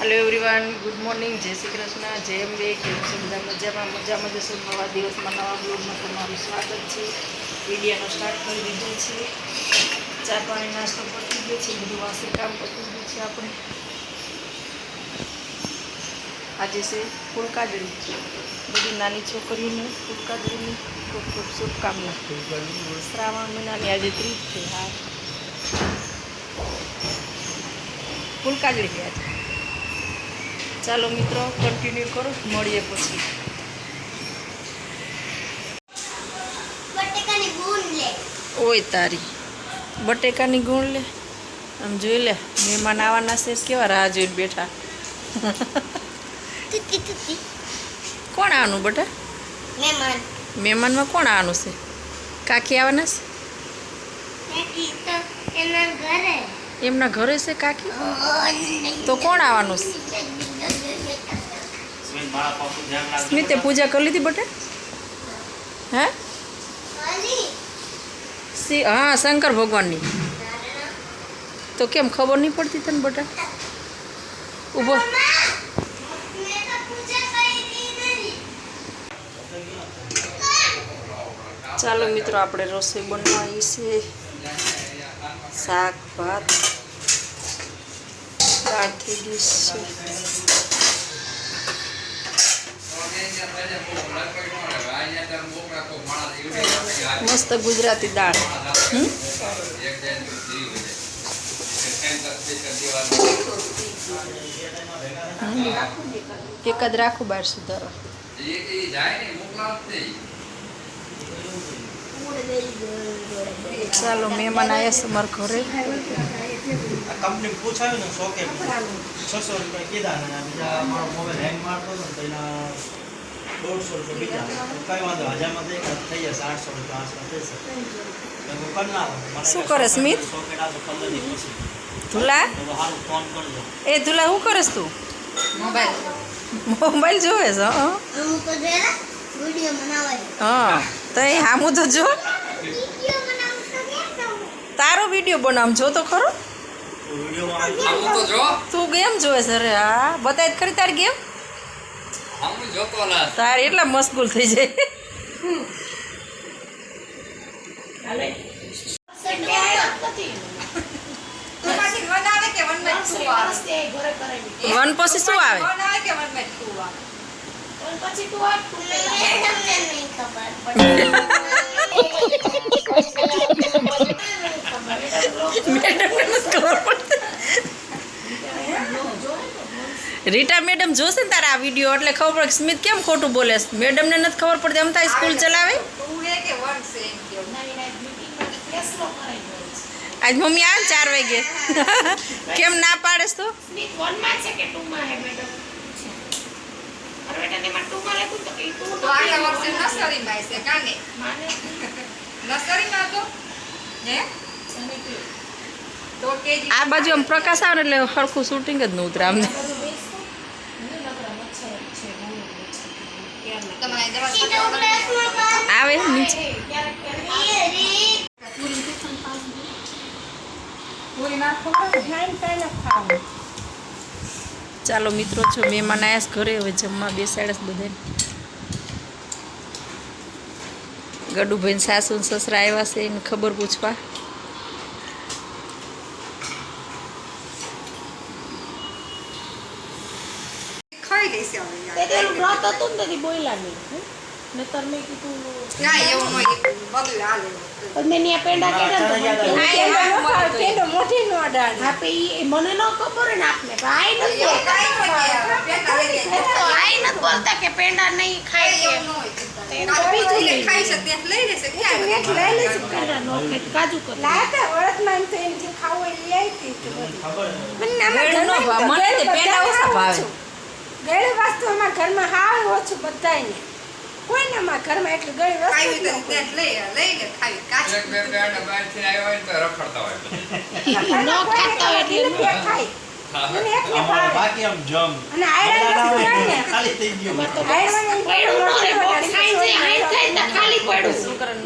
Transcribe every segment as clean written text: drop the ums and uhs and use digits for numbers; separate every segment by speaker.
Speaker 1: Hello everyone, good morning, जय श्री कृष्ण, जय अंबे। केम छो बधा मजामां जशो। नवा दिवसमां नवा ब्लॉगमां तमारुं स्वागत छे। विडियोनो स्टार्ट करी दीधो छे। चा पाणी नास्तो पती गयो छे, बधुं वासण काम पती गयुं छे। आपणे आजे छे फूलकाजळी, बधी नानी छोकरीओने फूलकाजळीनी खूब खूब शुभकामना। श्रावण महीनानी आजे 30 छे। हाँ, फूलकाजळी आज। ચાલો મિત્રો, કન્ટિન્યુ કરો, મળીએ પછી।
Speaker 2: બટેકાની ગુણ લે
Speaker 1: ઓય તારી બટેકાની ગુણ લે। આમ જોઈ લે, મહેમાન આવવાના છે, કેવા રાહ જોઈને બેઠા।
Speaker 2: તુતી તુતી
Speaker 1: કોણ આવવાનું બેટા?
Speaker 2: મહેમાન
Speaker 1: મહેમાનમાં કોણ આવવાનું છે? કાકી આવવાના છે?
Speaker 2: કાકી તો એના ઘરે।
Speaker 1: એમના ઘરે છે કાકી? તો કોણ આવવાનું છે? સ્મિતે પૂજા કરી લીધી બેટા? હે? हाँ, शंकर भगवान। तो केम खबर नहीं पड़ती तने बेटा? उभो चालो मित्रों, आपणे रसोई बनवाई छे। शाक भात दाळ थई गई छे। मस्त गुजराती दाळ। एक ज राखू बार सुधारो। ચાલો, મહેમાન આવ્યા છે મારા ઘરે।
Speaker 3: કંપની પૂછાયું ને 100 કે 600 રૂપિયા કીધા ને બીજા મારો મોબાઈલ હેંગ મારતો હતો ને તો એના 150 રૂપિયા બીજા કઈ વાંધો હજારમાં તો એક થઈ જશે 800 રૂપિયા આસપાસ થશે તો હું કરી નાખું।
Speaker 1: શું કરે સ્મિત?
Speaker 3: સોકેટ આ 15 દી પછી
Speaker 1: ધુલા
Speaker 3: તો સારું ફોન કરજો।
Speaker 1: એ ધુલા, શું કરેસ તું? મોબાઈલ જોવે છે?
Speaker 2: હું તો જરા વિડિયો બનાવાય।
Speaker 1: હા, તો એ હામું તો જો,
Speaker 2: વિડિયો બનાવું તો કેમ
Speaker 1: તારો વિડીયો બનાવ, જો તો ખરો।
Speaker 3: તો વિડિયોમાં
Speaker 4: તો જો
Speaker 1: તું ગેમ જોવે છે? અરે હા, બતાય ખરી તારી ગેમ।
Speaker 4: હું જોતો ના
Speaker 1: તારે એટલા મશગુલ થઈ જાય। વન પછી શું આવે? રીટા મેડમ જોશે ને તારા આ વિડીયો એટલે ખબર પડે સ્મિત કેમ ખોટું બોલે છે। મેડમને નથી ખબર પડતી, એમ થાય સ્કૂલ ચલાવે। આજ મમ્મી આવે 4 વાગે, કેમ ના પાડેસ તો? આ બાજુ આમ પ્રકાશ આવે એટલે સરખું શૂટિંગ જ ન ઉતરે અમને। આવે નીચે। ચાલો મિત્રો, છો મહેમાન આવ્યા છે ઘરે, હવે જમવા બેસાડ્યા બધાને। ગડુભાઈ સાસુ ને સસરા આવ્યા છે એને ખબર પૂછવા।
Speaker 5: ગળી વસ્તુ અમારા ઘરમાં હાવ ઓછું બધાને, કોઈને અમારા ઘરમાં એટલી ગળી વસ્તુ
Speaker 4: એક બે પેટ બહાર થી આવ્યો હોય તો રખડતા હોય
Speaker 3: બાકી આમ જમ
Speaker 5: અને આયરન
Speaker 3: ખાલી થઈ ગયો
Speaker 2: ખાલી પડ્યું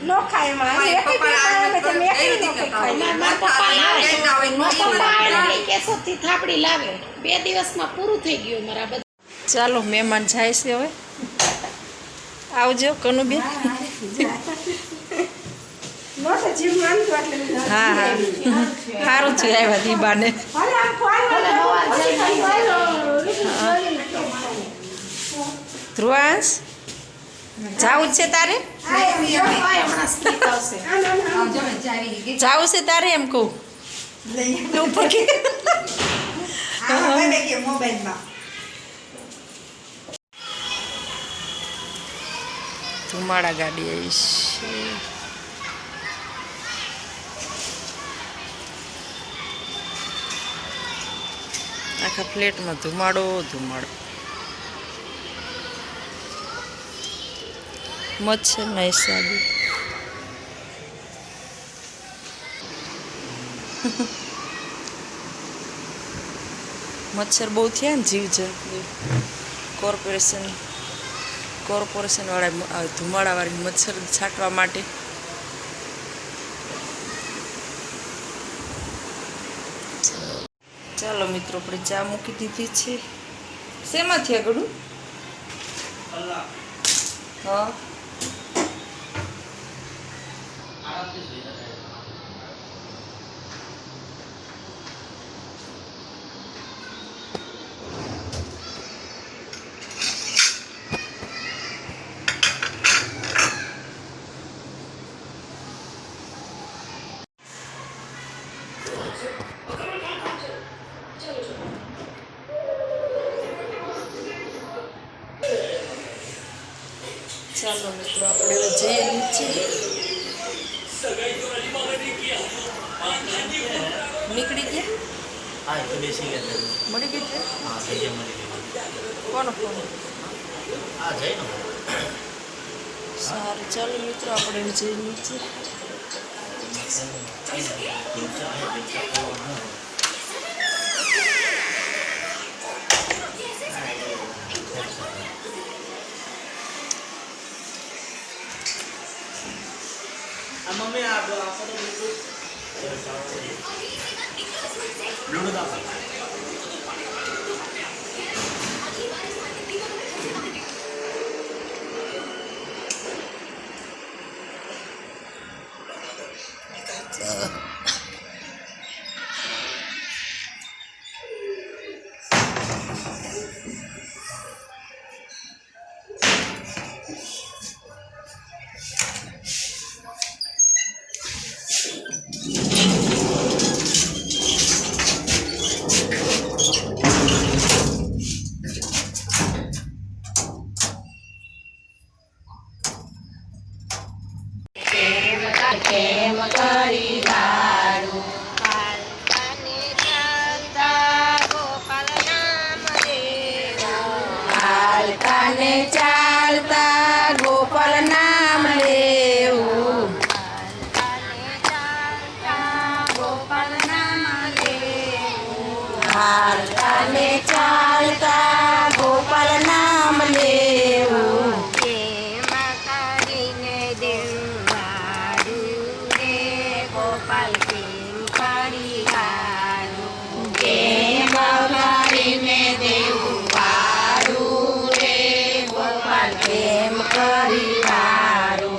Speaker 5: નો ખાય માં એક એક ખાય તમે એક નો ખાય
Speaker 2: મારા પપ્પા લાવે
Speaker 5: કેશોદથી થાપડી લાવે 2 દિવસમાં પૂરું થઈ ગયું મારા બધા.
Speaker 1: ચાલો મહેમાન જાય છે હવે. આવજો કનુબેન.
Speaker 5: નોટે જીવ માનતો એટલે મેં
Speaker 1: હા હા સારું થયું આવ્યા દીબાને.
Speaker 5: હાલે આમ ફોન
Speaker 1: ધ્રુવાંશ જાવું છે તારે? જાવું છે તારે એમ કહું. તું પગે. ધુમાડા ગાડી આવીશ. આખા ફ્લેટમાં ધુમાડો ધુમાડો. મચ્છરના હિસાબે. મચ્છર બહુ થયા ને જીવ છે. કોર્પોરેશન વાળા ધુમાડાવાળી મચ્છર છાંટવા માટે. ચાલો મિત્રો આપણે ચા મૂકી દીધી છે. શેમાંથી આગળ? હા ચાલો મિત્રો આપણે હવે જઈએ નીચે. નીકળી ગયા?
Speaker 3: હા તો બેસી ગયા.
Speaker 1: મળી ગઈ છે?
Speaker 3: હા જઈએ મળી ગઈ.
Speaker 1: કોનો ફોન?
Speaker 3: હા જઈ ને.
Speaker 1: સારું ચાલો મિત્રો આપણે હવે જઈએ નીચે.
Speaker 3: મમ્મી આ બ્લૂટૂથ આપો.
Speaker 5: હાલતાને ચાલતા ગોપાલ નામ લેવું. હાલતાને ચાલતા ગોપાલ નામ લેવું. કેમ કરીને દેવું વારું રે ગોપાલ કેમ કરી વારું.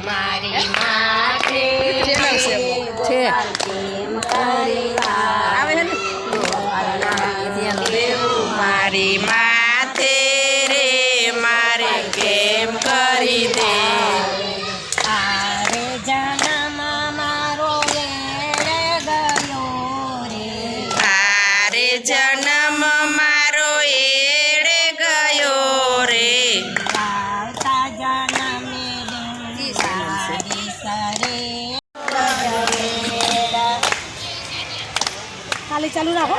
Speaker 5: મારી માથે
Speaker 1: છે.
Speaker 5: કેમ કરી વારું. મારી માથે રે મારે કેમ કરી દે. આરે જન્મ મારો એળે ગયો રે. આરે જન્મ મારો એળે ગયો રે. આવતા જન્મે સારી સરે. ખાલી ચાલુ રાખો.